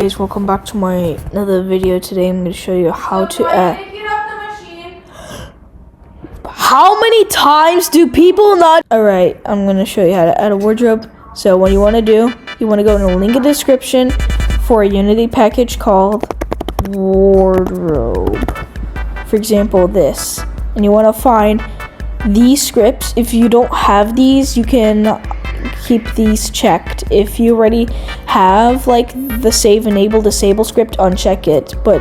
Guys, welcome back to my another video. Today I'm going to show you how to How many times do people not? Alright, I'm going to show you how to add a wardrobe. So what you want to do, you want to go in the link in the description for a Unity package called Wardrobe. For example, this. And you want to find these scripts. If you don't have these, you can keep these checked. If you already have like the save enable disable script, uncheck it, but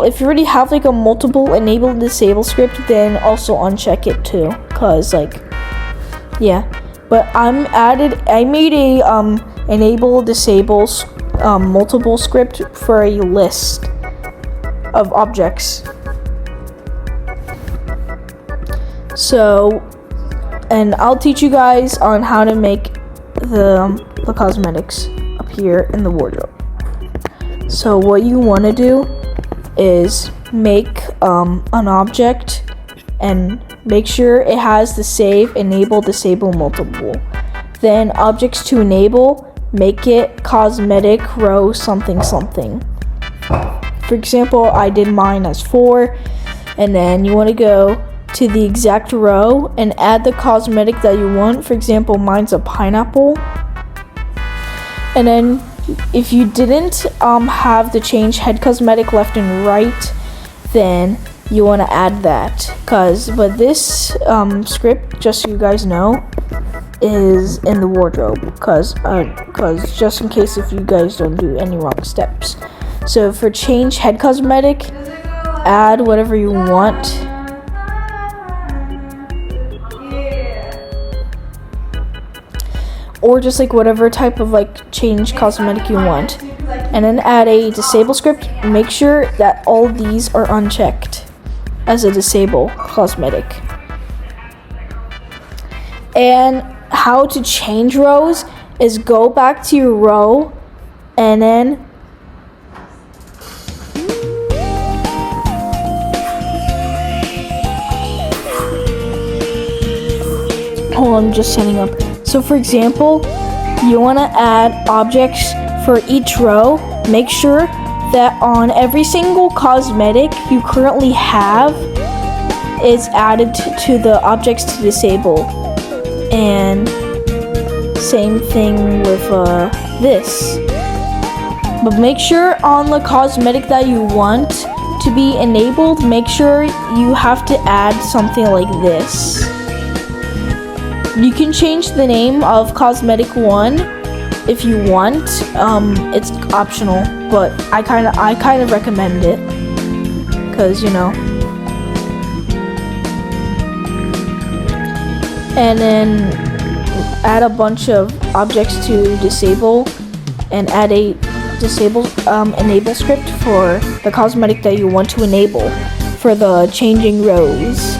if you already have like a multiple enable disable script, then also uncheck it too, cause but I made a enable disable multiple script for a list of objects. And I'll teach you guys on how to make the cosmetics appear in the wardrobe. So what you want to do is make an object and make sure it has the save, enable, disable, multiple. Then objects to enable, make it cosmetic row something something. For example, I did mine as 4, and then you want to go to the exact row and add the cosmetic that you want. For example, mine's a pineapple. And then if you didn't have the change head cosmetic left and right, then you want to add that, but this script, just so you guys know, is in the wardrobe, cause just in case if you guys don't do any wrong steps. So for change head cosmetic, add whatever you want. Or just like whatever type of like change cosmetic you want, and then add a disable script. Make sure that all these are unchecked as a disable cosmetic. And how to change rows is go back to your row and then hold on, I'm just setting up. So for example, you want to add objects for each row. Make sure that on every single cosmetic you currently have is added to the objects to disable. And same thing with this. But make sure on the cosmetic that you want to be enabled, make sure you have to add something like this. You can change the name of cosmetic 1 if you want. It's optional, but I kind of recommend it, cause And then add a bunch of objects to disable, and add a disable enable script for the cosmetic that you want to enable for the changing rows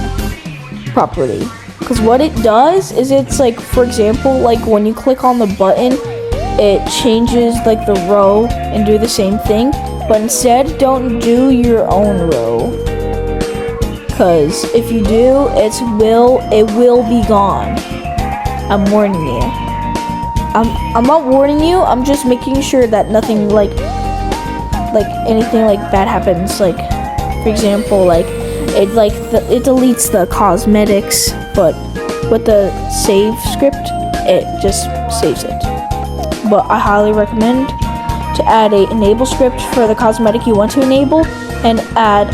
property. Because what it does is, it's like, for example, like when you click on the button, it changes like the row and do the same thing, but instead don't do your own row, because if you do, it will be gone. I'm warning you. I'm not warning you, I'm just making sure that nothing like anything like bad happens. Like for example, like it deletes the cosmetics, but with the save script, it just saves it. But I highly recommend to add a enable script for the cosmetic you want to enable, and add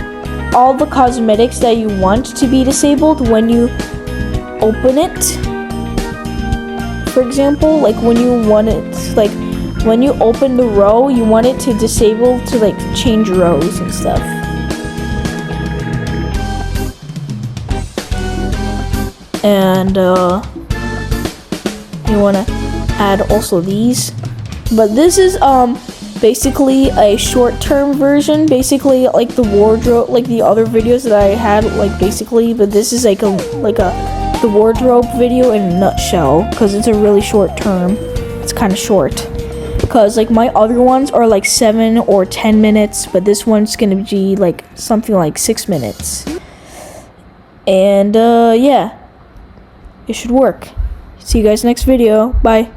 all the cosmetics that you want to be disabled when you open it. For example, like when you want it, like when you open the row, you want it to disable to like change rows and stuff. And you want to add also these, but this is basically a short-term version, basically like the wardrobe, like the other videos that I had, like basically, but this is like the wardrobe video in a nutshell, because it's a really short term. It's kind of short, because like my other ones are like 7 or 10 minutes, but this one's gonna be like something like 6 minutes. And yeah, it should work. See you guys next video. Bye.